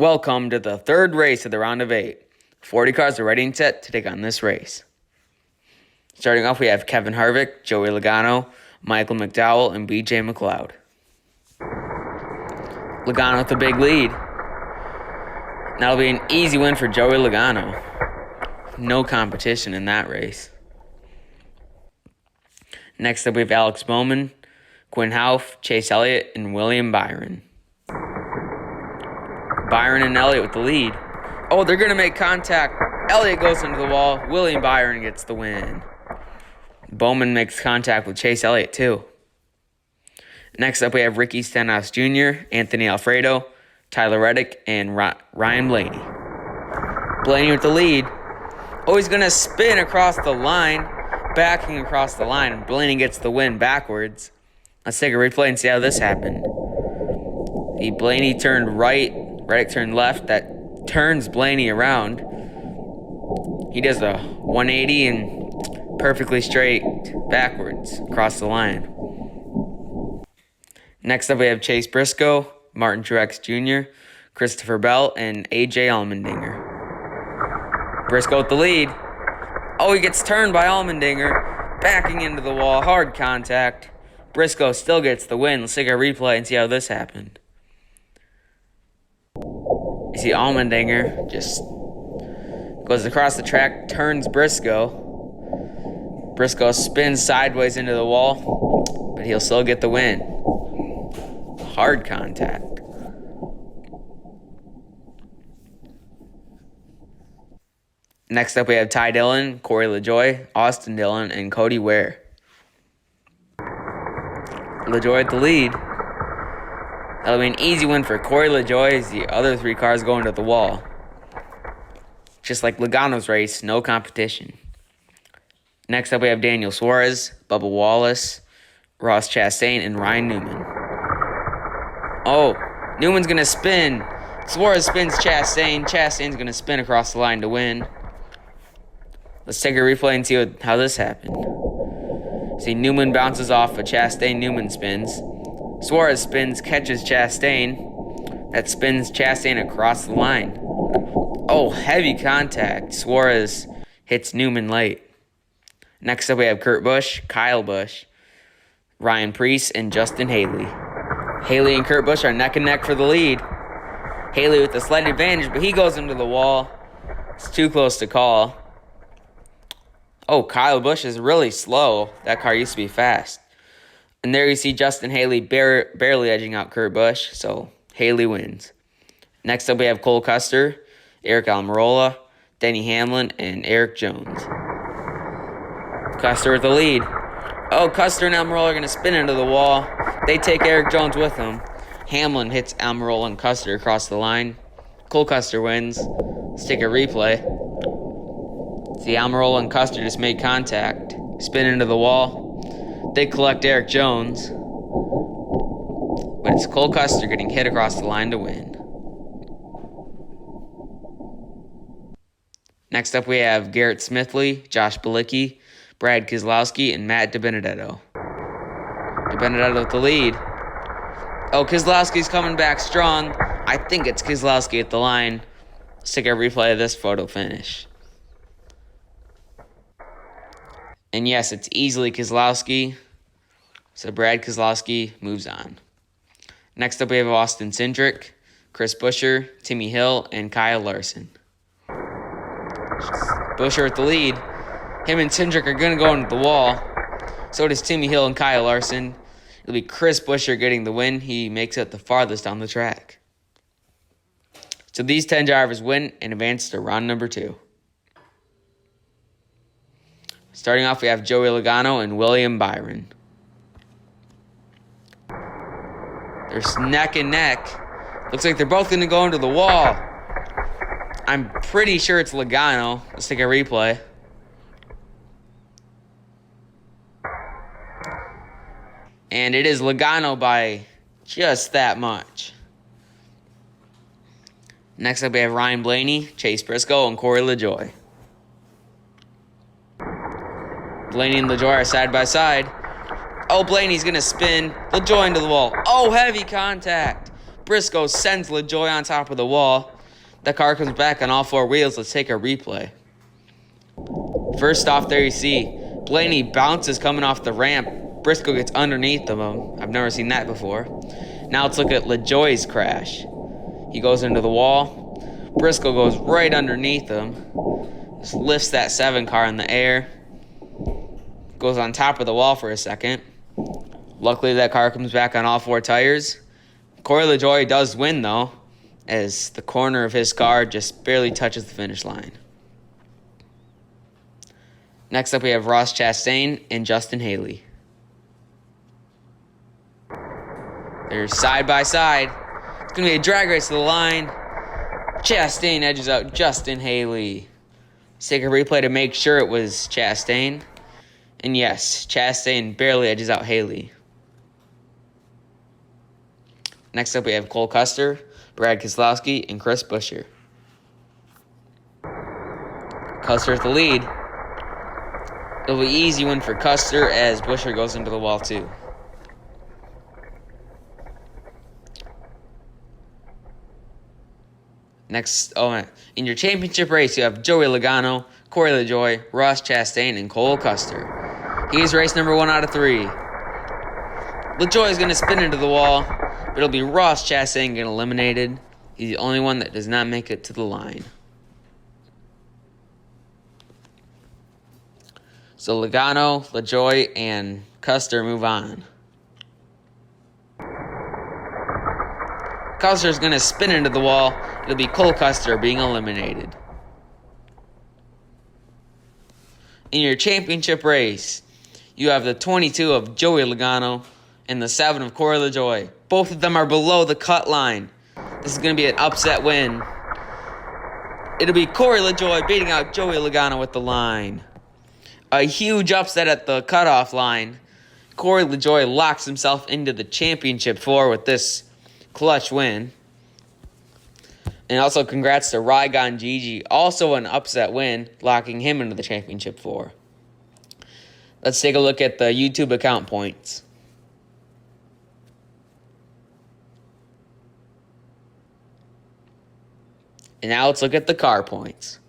Welcome to the third race of the round of 8. 40 cars are ready and set to take on this race. Starting off, we have Kevin Harvick, Joey Logano, Michael McDowell, and BJ McLeod. Logano with the big lead. That'll be an easy win for Joey Logano. No competition in that race. Next up, we have Alex Bowman, Quinn Houff, Chase Elliott, and William Byron. Byron and Elliott with the lead. Oh, they're going to make contact. Elliott goes into the wall. William Byron gets the win. Bowman makes contact with Chase Elliott, too. Next up, we have Ricky Stenhouse Jr., Anthony Alfredo, Tyler Reddick, and Ryan Blaney. Blaney with the lead. Oh, he's going to spin across the line, backing across the line, and Blaney gets the win backwards. Let's take a replay and see how this happened. Blaney turned right, Reddick turned left. That turns Blaney around. He does a 180 and perfectly straight backwards across the line. Next up, we have Chase Briscoe, Martin Truex Jr., Christopher Bell, and A.J. Allmendinger. Briscoe with the lead. Oh, he gets turned by Allmendinger, backing into the wall, hard contact. Briscoe still gets the win. Let's take a replay and see how this happened. You see Allmendinger just goes across the track, turns Briscoe. Briscoe spins sideways into the wall, but he'll still get the win. Hard contact. Next up, we have Ty Dillon, Corey LaJoie, Austin Dillon, and Cody Ware. LaJoie at the lead. That'll be an easy win for Corey LaJoie as the other 3 cars go into the wall. Just like Logano's race, no competition. Next up, we have Daniel Suarez, Bubba Wallace, Ross Chastain, and Ryan Newman. Oh, Newman's going to spin. Suarez spins Chastain. Chastain's going to spin across the line to win. Let's take a replay and see how this happened. See, Newman bounces off a Chastain. Newman spins. Suarez spins, catches Chastain. That spins Chastain across the line. Oh, heavy contact. Suarez hits Newman late. Next up, we have Kurt Busch, Kyle Busch, Ryan Preece, and Justin Haley. Haley and Kurt Busch are neck and neck for the lead. Haley with the slight advantage, but he goes into the wall. It's too close to call. Oh, Kyle Busch is really slow. That car used to be fast. And there you see Justin Haley barely edging out Kurt Busch, so Haley wins. Next up, we have Cole Custer, Aric Almirola, Denny Hamlin, and Erik Jones. Custer with the lead. Oh, Custer and Almirola are going to spin into the wall. They take Erik Jones with them. Hamlin hits Almirola and Custer across the line. Cole Custer wins. Let's take a replay. See, Almirola and Custer just made contact. Spin into the wall. They collect Erik Jones. But it's Cole Custer getting hit across the line to win. Next up, we have Garrett Smithley, Josh Bilicki, Brad Keselowski, and Matt DiBenedetto. DiBenedetto with the lead. Oh, Keselowski's coming back strong. I think it's Keselowski at the line. Let's take a replay of this photo finish. And yes, it's easily Keselowski. So Brad Keselowski moves on. Next up, we have Austin Cindric, Chris Buescher, Timmy Hill, and Kyle Larson. Buescher with the lead. Him and Cindric are going to go into the wall. So does Timmy Hill and Kyle Larson. It'll be Chris Buescher getting the win. He makes it the farthest on the track. So these 10 drivers win and advance to round number 2. Starting off, we have Joey Logano and William Byron. They're neck and neck. Looks like they're both going to go into the wall. I'm pretty sure it's Logano. Let's take a replay. And it is Logano by just that much. Next up, we have Ryan Blaney, Chase Briscoe, and Corey LaJoie. Blaney and LaJoie are side by side. Oh, Blaney's going to spin. LaJoie into the wall. Oh, heavy contact. Briscoe sends LaJoy on top of the wall. The car comes back on all four wheels. Let's take a replay. First off, there you see Blaney bounces coming off the ramp. Briscoe gets underneath of him. I've never seen that before. Now let's look at LaJoy's crash. He goes into the wall. Briscoe goes right underneath him. Just lifts that 7 car in the air. Goes on top of the wall for a second. Luckily, that car comes back on all 4 tires. Corey LaJoy does win, though, as the corner of his car just barely touches the finish line. Next up, we have Ross Chastain and Justin Haley. They're side by side. It's going to be a drag race to the line. Chastain edges out Justin Haley. Let's take a replay to make sure it was Chastain. And yes, Chastain barely edges out Haley. Next up, we have Cole Custer, Brad Keselowski, and Chris Buescher. Custer's the lead. It'll be an easy win for Custer as Buescher goes into the wall too. Next, in your championship race, you have Joey Logano, Corey LaJoy, Ross Chastain, and Cole Custer. He's race number 1 out of 3. LaJoy is going to spin into the wall, but it'll be Ross Chastain getting eliminated. He's the only one that does not make it to the line. So Logano, LaJoy, and Custer move on. Custer's going to spin into the wall. It'll be Cole Custer being eliminated. In your championship race, you have the 22 of Joey Logano and the 7 of Corey LaJoy. Both of them are below the cut line. This is going to be an upset win. It'll be Corey LaJoy beating out Joey Logano with the line. A huge upset at the cutoff line. Corey LaJoy locks himself into the championship 4 with this clutch win. And also congrats to Rygon Gigi. Also an upset win, locking him into the championship 4. Let's take a look at the YouTube account points. And now let's look at the car points.